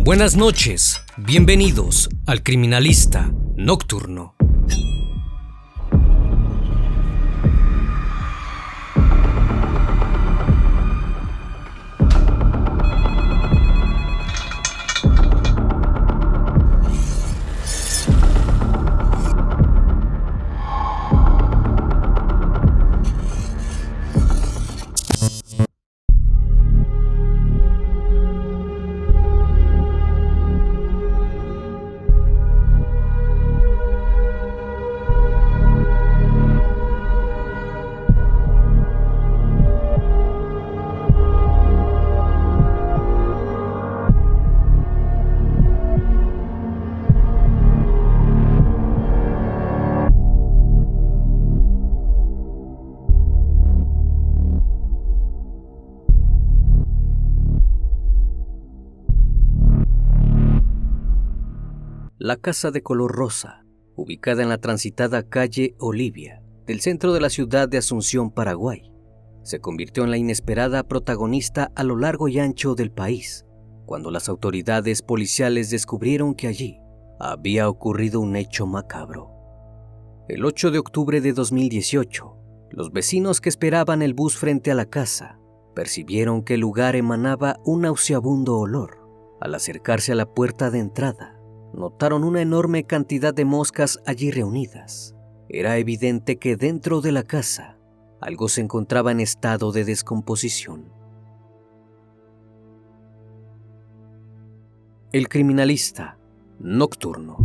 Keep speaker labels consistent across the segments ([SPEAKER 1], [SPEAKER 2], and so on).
[SPEAKER 1] Buenas noches, bienvenidos al Criminalista Nocturno. La casa de color rosa, ubicada en la transitada calle Olivia, del centro de la ciudad de Asunción, Paraguay, se convirtió en la inesperada protagonista a lo largo y ancho del país, cuando las autoridades policiales descubrieron que allí había ocurrido un hecho macabro. El 8 de octubre de 2018, los vecinos que esperaban el bus frente a la casa percibieron que el lugar emanaba un nauseabundo olor. Al acercarse a la puerta de entrada, notaron una enorme cantidad de moscas allí reunidas. Era evidente que dentro de la casa algo se encontraba en estado de descomposición. El Criminalista Nocturno.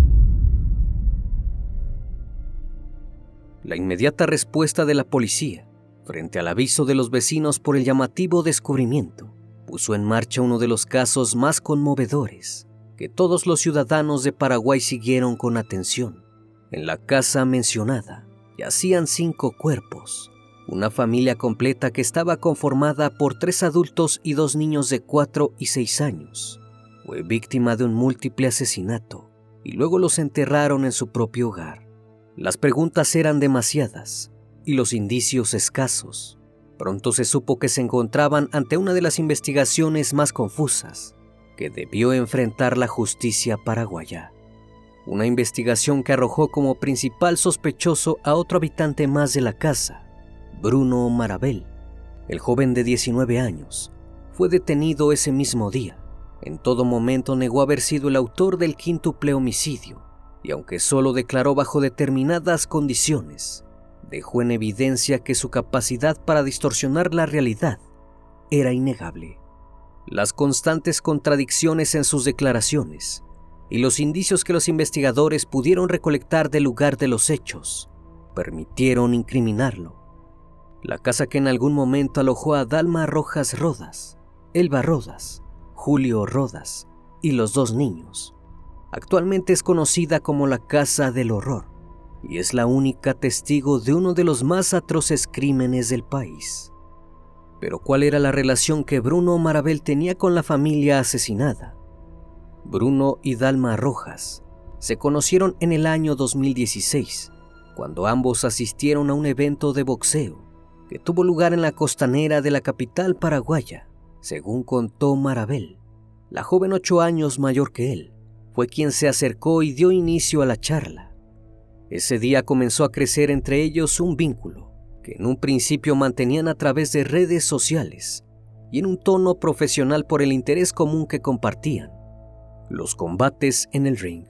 [SPEAKER 1] La inmediata respuesta de la policía, frente al aviso de los vecinos por el llamativo descubrimiento, puso en marcha uno de los casos más conmovedores que todos los ciudadanos de Paraguay siguieron con atención. En la casa mencionada yacían 5 cuerpos, una familia completa que estaba conformada por 3 adultos y 2 niños de 4 y 6 años. Fue víctima de un múltiple asesinato y luego los enterraron en su propio hogar. Las preguntas eran demasiadas y los indicios escasos. Pronto se supo que se encontraban ante una de las investigaciones más confusas que debió enfrentar la justicia paraguaya. Una investigación que arrojó como principal sospechoso a otro habitante más de la casa, Bruno Marabel. El joven de 19 años fue detenido ese mismo día. En todo momento negó haber sido el autor del quíntuple homicidio, y aunque solo declaró bajo determinadas condiciones, dejó en evidencia que su capacidad para distorsionar la realidad era innegable. Las constantes contradicciones en sus declaraciones y los indicios que los investigadores pudieron recolectar del lugar de los hechos permitieron incriminarlo. La casa que en algún momento alojó a Dalma Rojas Rodas, Elba Rodas, Julio Rodas y los 2 niños, actualmente es conocida como la Casa del Horror y es la única testigo de uno de los más atroces crímenes del país. Pero ¿cuál era la relación que Bruno Marabel tenía con la familia asesinada? Bruno y Dalma Rojas se conocieron en el año 2016, cuando ambos asistieron a un evento de boxeo que tuvo lugar en la costanera de la capital paraguaya. Según contó Marabel, la joven 8 años mayor que él fue quien se acercó y dio inicio a la charla. Ese día comenzó a crecer entre ellos un vínculo que en un principio mantenían a través de redes sociales y en un tono profesional por el interés común que compartían: los combates en el ring.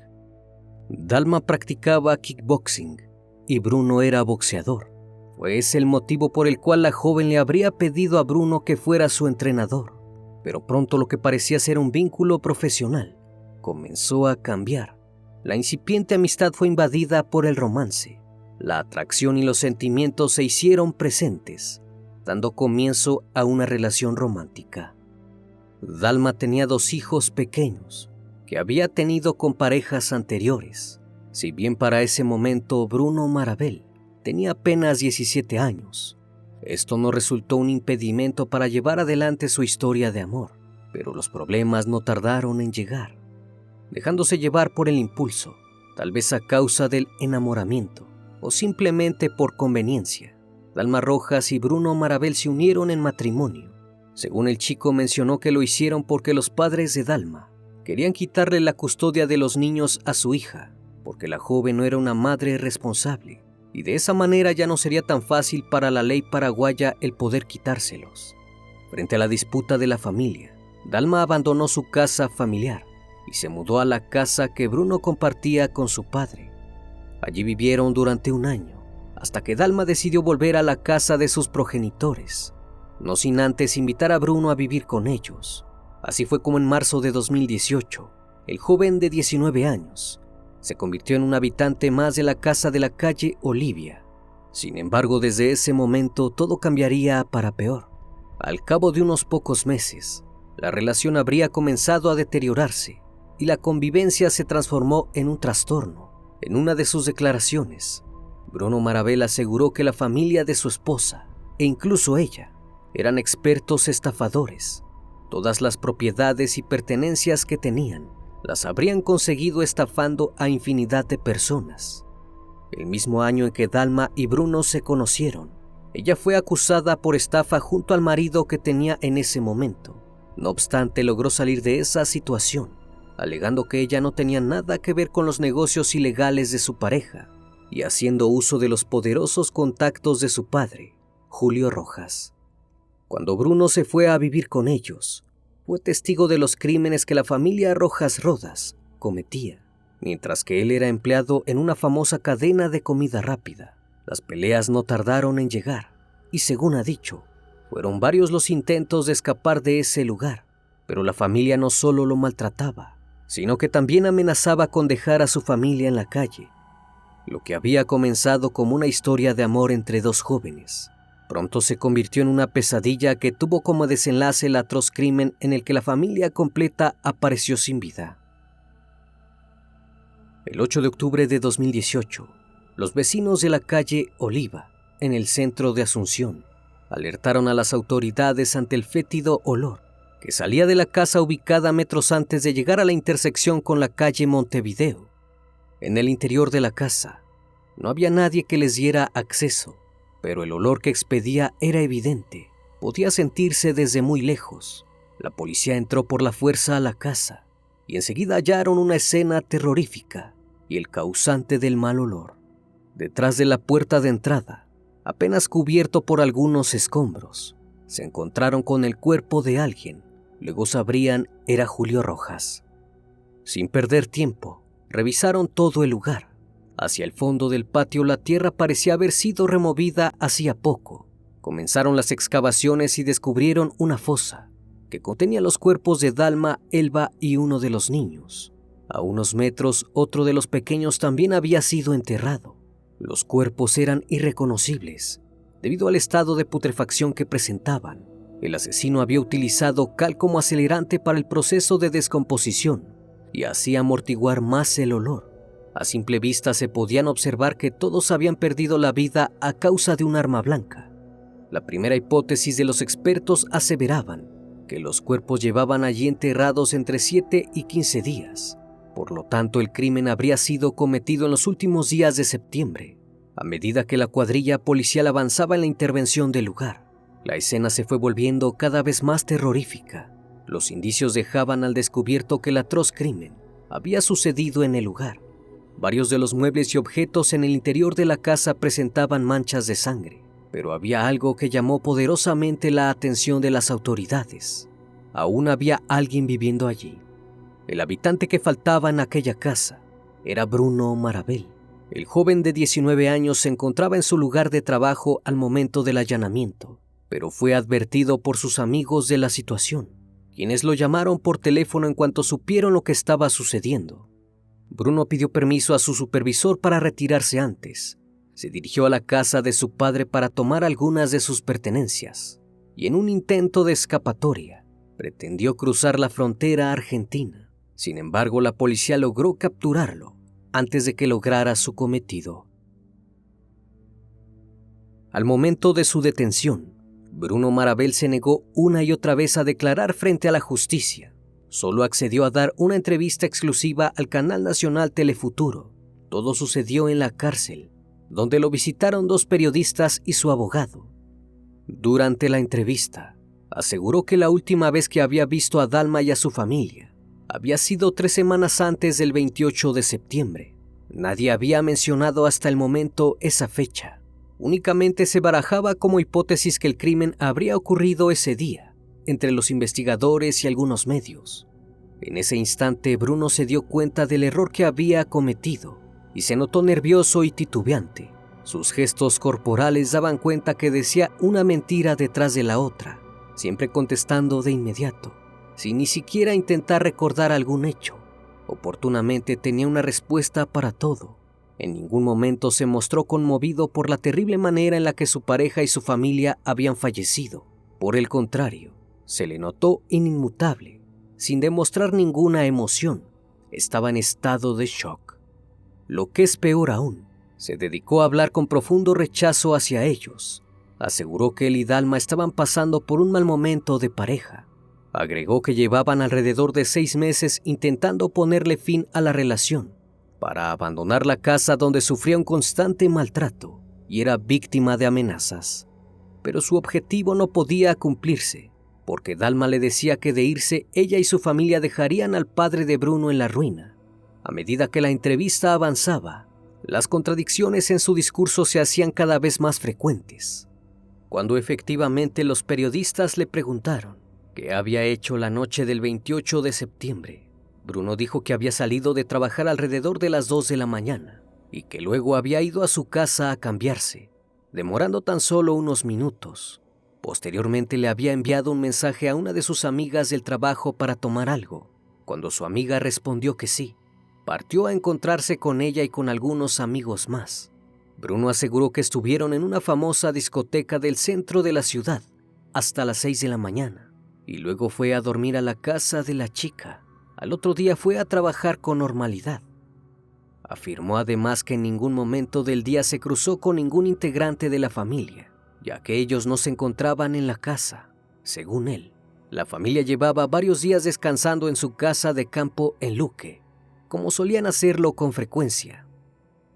[SPEAKER 1] Dalma practicaba kickboxing y Bruno era boxeador. Fue ese el motivo por el cual la joven le habría pedido a Bruno que fuera su entrenador. Pero pronto lo que parecía ser un vínculo profesional comenzó a cambiar. La incipiente amistad fue invadida por el romance. La atracción y los sentimientos se hicieron presentes, dando comienzo a una relación romántica. Dalma tenía 2 hijos pequeños que había tenido con parejas anteriores. Si bien para ese momento Bruno Marabel tenía apenas 17 años, esto no resultó un impedimento para llevar adelante su historia de amor, pero los problemas no tardaron en llegar. Dejándose llevar por el impulso, tal vez a causa del enamoramiento o simplemente por conveniencia, Dalma Rojas y Bruno Marabel se unieron en matrimonio. Según el chico, mencionó que lo hicieron porque los padres de Dalma Querían quitarle la custodia de los niños a su hija, porque la joven no era una madre responsable, y de esa manera ya no sería tan fácil para la ley paraguaya el poder quitárselos. Frente a la disputa de la familia, Dalma abandonó su casa familiar y se mudó a la casa que Bruno compartía con su padre. Allí vivieron durante un año, hasta que Dalma decidió volver a la casa de sus progenitores, no sin antes invitar a Bruno a vivir con ellos. Así fue como en marzo de 2018, el joven de 19 años se convirtió en un habitante más de la casa de la calle Olivia. Sin embargo, desde ese momento todo cambiaría para peor. Al cabo de unos pocos meses, la relación habría comenzado a deteriorarse y la convivencia se transformó en un trastorno. En una de sus declaraciones, Bruno Marabel aseguró que la familia de su esposa, e incluso ella, eran expertos estafadores. Todas las propiedades y pertenencias que tenían las habrían conseguido estafando a infinidad de personas. El mismo año en que Dalma y Bruno se conocieron, ella fue acusada por estafa junto al marido que tenía en ese momento. No obstante, logró salir de esa situación, alegando que ella no tenía nada que ver con los negocios ilegales de su pareja y haciendo uso de los poderosos contactos de su padre, Julio Rojas. Cuando Bruno se fue a vivir con ellos, fue testigo de los crímenes que la familia Rojas Rodas cometía, mientras que él era empleado en una famosa cadena de comida rápida. Las peleas no tardaron en llegar y, según ha dicho, fueron varios los intentos de escapar de ese lugar, pero la familia no solo lo maltrataba, sino que también amenazaba con dejar a su familia en la calle. Lo que había comenzado como una historia de amor entre dos jóvenes, pronto se convirtió en una pesadilla que tuvo como desenlace el atroz crimen en el que la familia completa apareció sin vida. El 8 de octubre de 2018, los vecinos de la calle Oliva, en el centro de Asunción, alertaron a las autoridades ante el fétido olor que salía de la casa ubicada metros antes de llegar a la intersección con la calle Montevideo. En el interior de la casa no había nadie que les diera acceso, pero el olor que expedía era evidente. Podía sentirse desde muy lejos. La policía entró por la fuerza a la casa y enseguida hallaron una escena terrorífica y el causante del mal olor. Detrás de la puerta de entrada, apenas cubierto por algunos escombros, se encontraron con el cuerpo de alguien. Luego sabrían era Julio Rojas. Sin perder tiempo, revisaron todo el lugar. Hacia el fondo del patio la tierra parecía haber sido removida hacía poco. Comenzaron las excavaciones y descubrieron una fosa que contenía los cuerpos de Dalma, Elba y uno de los niños. A unos metros, otro de los pequeños también había sido enterrado. Los cuerpos eran irreconocibles debido al estado de putrefacción que presentaban. El asesino había utilizado cal como acelerante para el proceso de descomposición y hacía amortiguar más el olor. A simple vista se podían observar que todos habían perdido la vida a causa de un arma blanca. La primera hipótesis de los expertos aseveraban que los cuerpos llevaban allí enterrados entre 7 y 15 días. Por lo tanto, el crimen habría sido cometido en los últimos días de septiembre. A medida que la cuadrilla policial avanzaba en la intervención del lugar, la escena se fue volviendo cada vez más terrorífica. Los indicios dejaban al descubierto que el atroz crimen había sucedido en el lugar. Varios de los muebles y objetos en el interior de la casa presentaban manchas de sangre, pero había algo que llamó poderosamente la atención de las autoridades. Aún había alguien viviendo allí. El habitante que faltaba en aquella casa era Bruno Marabel. El joven de 19 años se encontraba en su lugar de trabajo al momento del allanamiento, pero fue advertido por sus amigos de la situación, quienes lo llamaron por teléfono en cuanto supieron lo que estaba sucediendo. Bruno pidió permiso a su supervisor para retirarse antes. Se dirigió a la casa de su padre para tomar algunas de sus pertenencias y en un intento de escapatoria pretendió cruzar la frontera argentina. Sin embargo, la policía logró capturarlo antes de que lograra su cometido. Al momento de su detención, Bruno Marabel se negó una y otra vez a declarar frente a la justicia. Solo accedió a dar una entrevista exclusiva al canal nacional Telefuturo. Todo sucedió en la cárcel, donde lo visitaron 2 periodistas y su abogado. Durante la entrevista, aseguró que la última vez que había visto a Dalma y a su familia había sido 3 semanas antes del 28 de septiembre. Nadie había mencionado hasta el momento esa fecha. Únicamente se barajaba como hipótesis que el crimen habría ocurrido ese día, entre los investigadores y algunos medios. En ese instante, Bruno se dio cuenta del error que había cometido y se notó nervioso y titubeante. Sus gestos corporales daban cuenta que decía una mentira detrás de la otra, siempre contestando de inmediato, sin ni siquiera intentar recordar algún hecho. Oportunamente tenía una respuesta para todo. En ningún momento se mostró conmovido por la terrible manera en la que su pareja y su familia habían fallecido. Por el contrario, se le notó inmutable, sin demostrar ninguna emoción. Estaba en estado de shock. Lo que es peor aún, se dedicó a hablar con profundo rechazo hacia ellos. Aseguró que él y Dalma estaban pasando por un mal momento de pareja. Agregó que llevaban alrededor de 6 meses intentando ponerle fin a la relación, para abandonar la casa donde sufría un constante maltrato y era víctima de amenazas. Pero su objetivo no podía cumplirse, porque Dalma le decía que de irse, ella y su familia dejarían al padre de Bruno en la ruina. A medida que la entrevista avanzaba, las contradicciones en su discurso se hacían cada vez más frecuentes. Cuando efectivamente los periodistas le preguntaron qué había hecho la noche del 28 de septiembre, Bruno dijo que había salido de trabajar alrededor de las 2 de la mañana y que luego había ido a su casa a cambiarse, demorando tan solo unos minutos. Posteriormente le había enviado un mensaje a una de sus amigas del trabajo para tomar algo. Cuando su amiga respondió que sí, partió a encontrarse con ella y con algunos amigos más. Bruno aseguró que estuvieron en una famosa discoteca del centro de la ciudad hasta las 6 de la mañana y luego fue a dormir a la casa de la chica. Al otro día fue a trabajar con normalidad. Afirmó además que en ningún momento del día se cruzó con ningún integrante de la familia, ya que ellos no se encontraban en la casa. Según él, la familia llevaba varios días descansando en su casa de campo en Luque, como solían hacerlo con frecuencia.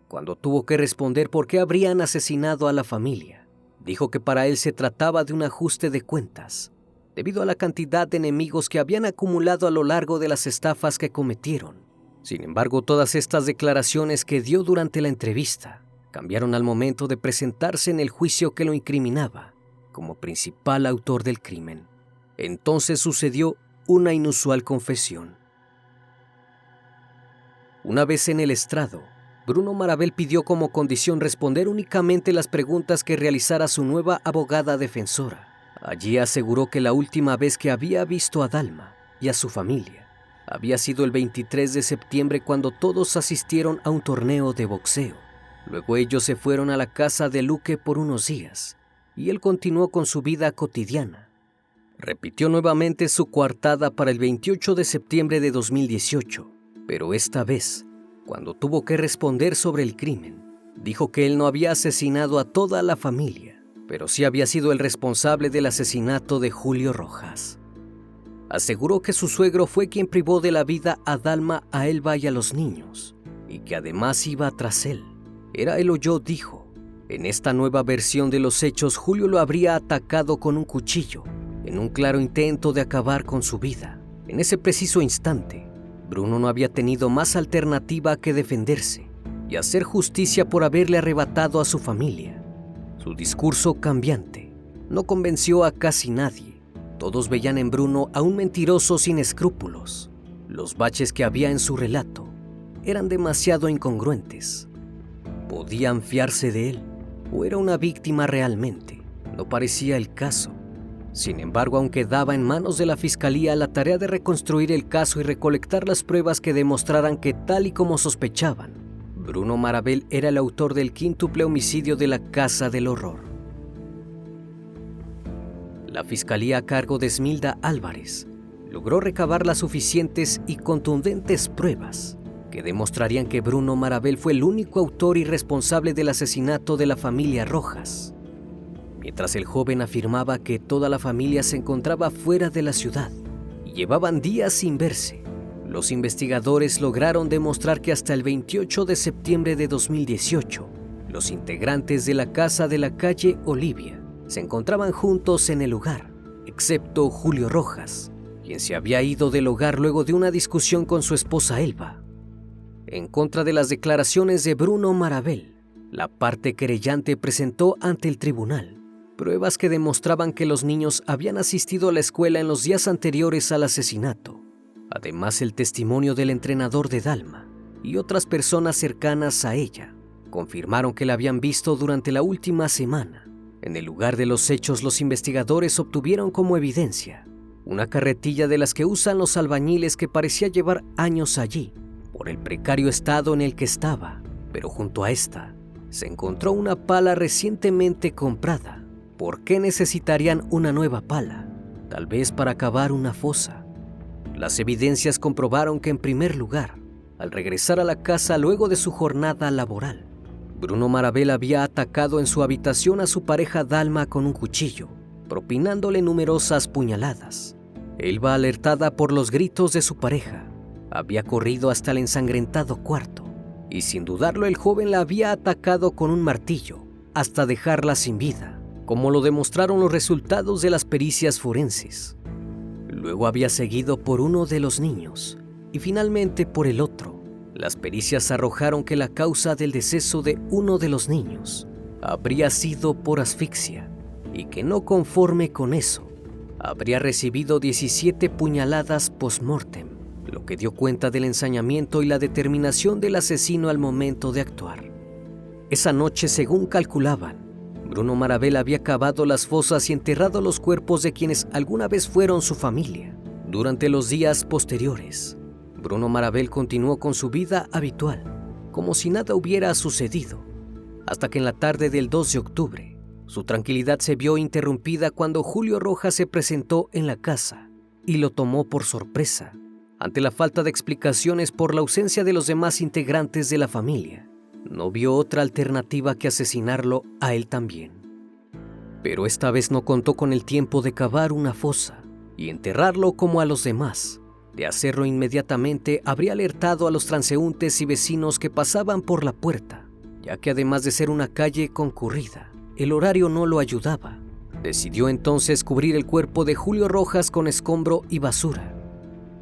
[SPEAKER 1] Cuando tuvo que responder por qué habrían asesinado a la familia, dijo que para él se trataba de un ajuste de cuentas, debido a la cantidad de enemigos que habían acumulado a lo largo de las estafas que cometieron. Sin embargo, todas estas declaraciones que dio durante la entrevista cambiaron al momento de presentarse en el juicio que lo incriminaba como principal autor del crimen. Entonces sucedió una inusual confesión. Una vez en el estrado, Bruno Marabel pidió como condición responder únicamente las preguntas que realizara su nueva abogada defensora. Allí aseguró que la última vez que había visto a Dalma y a su familia había sido el 23 de septiembre cuando todos asistieron a un torneo de boxeo. Luego ellos se fueron a la casa de Luque por unos días y él continuó con su vida cotidiana. Repitió nuevamente su coartada para el 28 de septiembre de 2018, pero esta vez, cuando tuvo que responder sobre el crimen, dijo que él no había asesinado a toda la familia, pero sí había sido el responsable del asesinato de Julio Rojas. Aseguró que su suegro fue quien privó de la vida a Dalma, a Elba y a los niños, y que además iba tras él. Era él o yo, dijo. En esta nueva versión de los hechos, Julio lo habría atacado con un cuchillo, en un claro intento de acabar con su vida. En ese preciso instante, Bruno no había tenido más alternativa que defenderse y hacer justicia por haberle arrebatado a su familia. Su discurso cambiante no convenció a casi nadie. Todos veían en Bruno a un mentiroso sin escrúpulos. Los baches que había en su relato eran demasiado incongruentes. ¿Podían fiarse de él? ¿O era una víctima realmente? No parecía el caso. Sin embargo, aún quedaba en manos de la fiscalía la tarea de reconstruir el caso y recolectar las pruebas que demostraran que, tal y como sospechaban, Bruno Marabel era el autor del quíntuple homicidio de la Casa del Horror. La fiscalía a cargo de Esmilda Álvarez logró recabar las suficientes y contundentes pruebas que demostrarían que Bruno Marabel fue el único autor y responsable del asesinato de la familia Rojas. Mientras el joven afirmaba que toda la familia se encontraba fuera de la ciudad y llevaban días sin verse, los investigadores lograron demostrar que hasta el 28 de septiembre de 2018, los integrantes de la casa de la calle Olivia se encontraban juntos en el lugar, excepto Julio Rojas, quien se había ido del hogar luego de una discusión con su esposa Elba. En contra de las declaraciones de Bruno Marabel, la parte querellante presentó ante el tribunal pruebas que demostraban que los niños habían asistido a la escuela en los días anteriores al asesinato. Además, el testimonio del entrenador de Dalma y otras personas cercanas a ella confirmaron que la habían visto durante la última semana. En el lugar de los hechos, los investigadores obtuvieron como evidencia una carretilla de las que usan los albañiles que parecía llevar años allí, por el precario estado en el que estaba, pero junto a esta se encontró una pala recientemente comprada. ¿Por qué necesitarían una nueva pala? Tal vez para cavar una fosa. Las evidencias comprobaron que, en primer lugar, al regresar a la casa luego de su jornada laboral, Bruno Marabel había atacado en su habitación a su pareja Dalma con un cuchillo, propinándole numerosas puñaladas. Elba, alertada por los gritos de su pareja, había corrido hasta el ensangrentado cuarto y, sin dudarlo, el joven la había atacado con un martillo hasta dejarla sin vida, como lo demostraron los resultados de las pericias forenses. Luego había seguido por uno de los niños y finalmente por el otro. Las pericias arrojaron que la causa del deceso de uno de los niños habría sido por asfixia y que, no conforme con eso, habría recibido 17 puñaladas post-mortem, lo que dio cuenta del ensañamiento y la determinación del asesino al momento de actuar. Esa noche, según calculaban, Bruno Marabel había cavado las fosas y enterrado los cuerpos de quienes alguna vez fueron su familia. Durante los días posteriores, Bruno Marabel continuó con su vida habitual, como si nada hubiera sucedido, hasta que en la tarde del 2 de octubre, su tranquilidad se vio interrumpida cuando Julio Rojas se presentó en la casa y lo tomó por sorpresa. Ante la falta de explicaciones por la ausencia de los demás integrantes de la familia, no vio otra alternativa que asesinarlo a él también. Pero esta vez no contó con el tiempo de cavar una fosa y enterrarlo como a los demás. De hacerlo inmediatamente, habría alertado a los transeúntes y vecinos que pasaban por la puerta, ya que además de ser una calle concurrida, el horario no lo ayudaba. Decidió entonces cubrir el cuerpo de Julio Rojas con escombro y basura.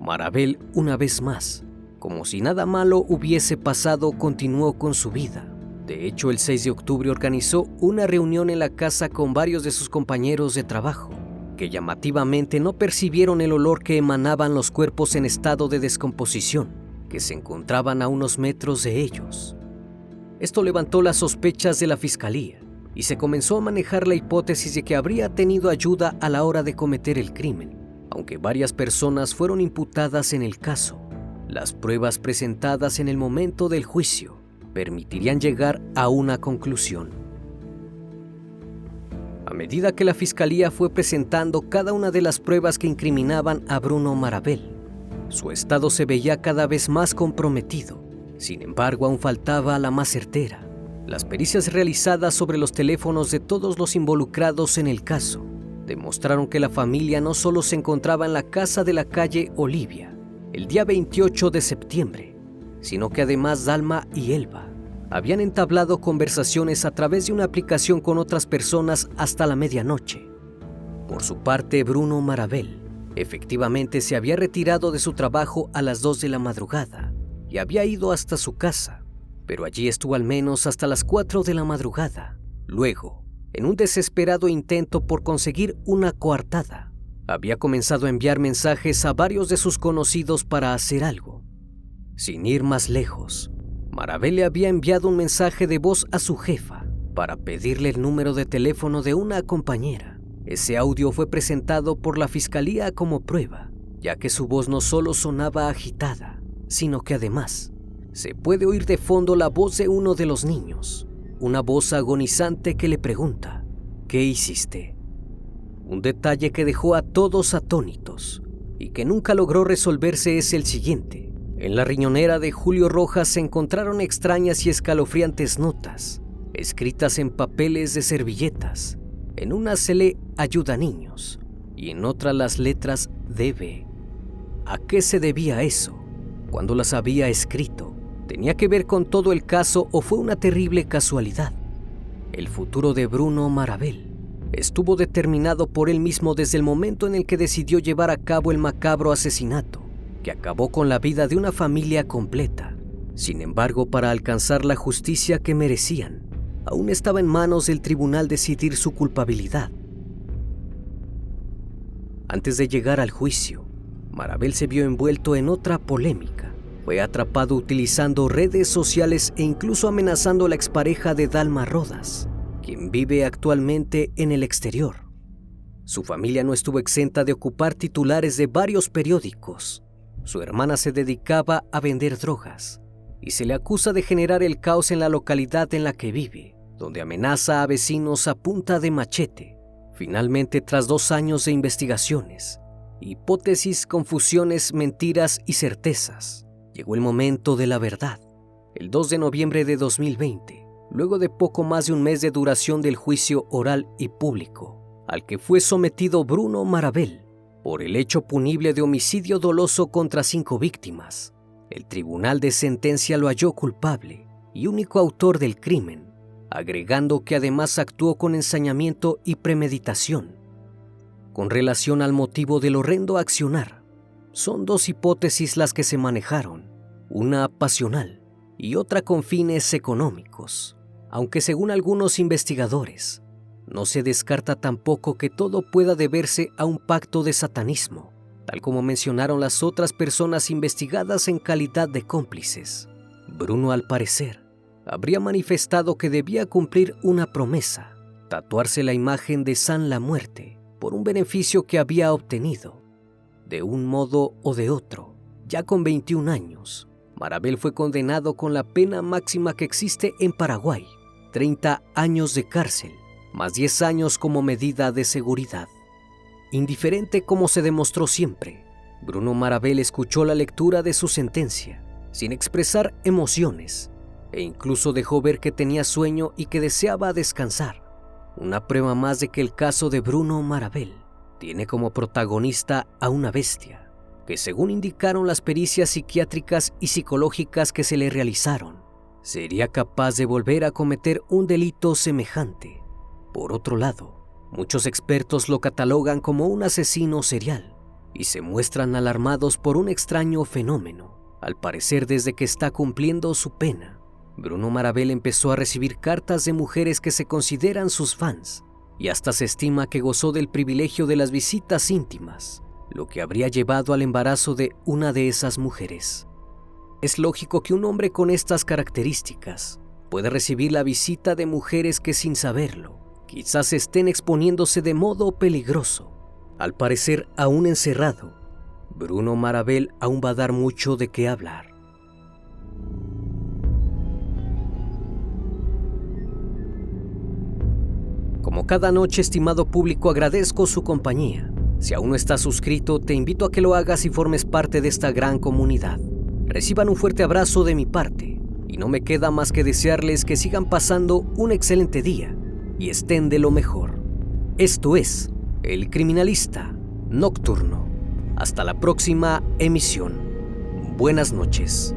[SPEAKER 1] Marabel, una vez más, como si nada malo hubiese pasado, continuó con su vida. De hecho, el 6 de octubre organizó una reunión en la casa con varios de sus compañeros de trabajo, que llamativamente no percibieron el olor que emanaban los cuerpos en estado de descomposición, que se encontraban a unos metros de ellos. Esto levantó las sospechas de la fiscalía y se comenzó a manejar la hipótesis de que habría tenido ayuda a la hora de cometer el crimen. Aunque varias personas fueron imputadas en el caso, las pruebas presentadas en el momento del juicio permitirían llegar a una conclusión. A medida que la fiscalía fue presentando cada una de las pruebas que incriminaban a Bruno Marabel, su estado se veía cada vez más comprometido. Sin embargo, aún faltaba la más certera. Las pericias realizadas sobre los teléfonos de todos los involucrados en el caso demostraron que la familia no solo se encontraba en la casa de la calle Olivia el día 28 de septiembre, sino que además Dalma y Elba habían entablado conversaciones a través de una aplicación con otras personas hasta la medianoche. Por su parte, Bruno Marabel efectivamente se había retirado de su trabajo a las 2 de la madrugada y había ido hasta su casa, pero allí estuvo al menos hasta las 4 de la madrugada. Luego, en un desesperado intento por conseguir una coartada, había comenzado a enviar mensajes a varios de sus conocidos para hacer algo. Sin ir más lejos, Marabel le había enviado un mensaje de voz a su jefa para pedirle el número de teléfono de una compañera. Ese audio fue presentado por la fiscalía como prueba, ya que su voz no solo sonaba agitada, sino que además se puede oír de fondo la voz de uno de los niños, una voz agonizante que le pregunta: ¿qué hiciste? Un detalle que dejó a todos atónitos y que nunca logró resolverse es el siguiente. En la riñonera de Julio Rojas se encontraron extrañas y escalofriantes notas, escritas en papeles de servilletas. En una se lee "Ayuda niños" y en otra las letras DB. ¿A qué se debía eso? ¿Cuándo las había escrito? ¿Tenía que ver con todo el caso o fue una terrible casualidad? El futuro de Bruno Marabel estuvo determinado por él mismo desde el momento en el que decidió llevar a cabo el macabro asesinato que acabó con la vida de una familia completa. Sin embargo, para alcanzar la justicia que merecían, aún estaba en manos del tribunal decidir su culpabilidad. Antes de llegar al juicio, Marabel se vio envuelto en otra polémica. Fue atrapado utilizando redes sociales e incluso amenazando a la expareja de Dalma Rodas, quien vive actualmente en el exterior. Su familia no estuvo exenta de ocupar titulares de varios periódicos. Su hermana se dedicaba a vender drogas y se le acusa de generar el caos en la localidad en la que vive, donde amenaza a vecinos a punta de machete. Finalmente, tras 2 años de investigaciones, hipótesis, confusiones, mentiras y certezas, llegó el momento de la verdad. El 2 de noviembre de 2020, luego de poco más de un mes de duración del juicio oral y público, al que fue sometido Bruno Marabel por el hecho punible de homicidio doloso contra 5 víctimas, el tribunal de sentencia lo halló culpable y único autor del crimen, agregando que además actuó con ensañamiento y premeditación. Con relación al motivo del horrendo accionar, son 2 hipótesis las que se manejaron, una pasional y otra con fines económicos, aunque según algunos investigadores, no se descarta tampoco que todo pueda deberse a un pacto de satanismo, tal como mencionaron las otras personas investigadas en calidad de cómplices. Bruno, al parecer, habría manifestado que debía cumplir una promesa, tatuarse la imagen de San la Muerte por un beneficio que había obtenido. De un modo o de otro, ya con 21 años, Marabel fue condenado con la pena máxima que existe en Paraguay, 30 años de cárcel, más 10 años como medida de seguridad. Indiferente como se demostró siempre, Bruno Marabel escuchó la lectura de su sentencia, sin expresar emociones, e incluso dejó ver que tenía sueño y que deseaba descansar. Una prueba más de que el caso de Bruno Marabel tiene como protagonista a una bestia, que según indicaron las pericias psiquiátricas y psicológicas que se le realizaron, sería capaz de volver a cometer un delito semejante. Por otro lado, muchos expertos lo catalogan como un asesino serial y se muestran alarmados por un extraño fenómeno. Al parecer, desde que está cumpliendo su pena, Bruno Marabel empezó a recibir cartas de mujeres que se consideran sus fans y hasta se estima que gozó del privilegio de las visitas íntimas, lo que habría llevado al embarazo de una de esas mujeres. Es lógico que un hombre con estas características pueda recibir la visita de mujeres que, sin saberlo, quizás estén exponiéndose de modo peligroso. Al parecer, aún encerrado, Bruno Marabel aún va a dar mucho de qué hablar. Como cada noche, estimado público, agradezco su compañía. Si aún no estás suscrito, te invito a que lo hagas y formes parte de esta gran comunidad. Reciban un fuerte abrazo de mi parte y no me queda más que desearles que sigan pasando un excelente día y estén de lo mejor. Esto es El Criminalista Nocturno. Hasta la próxima emisión. Buenas noches.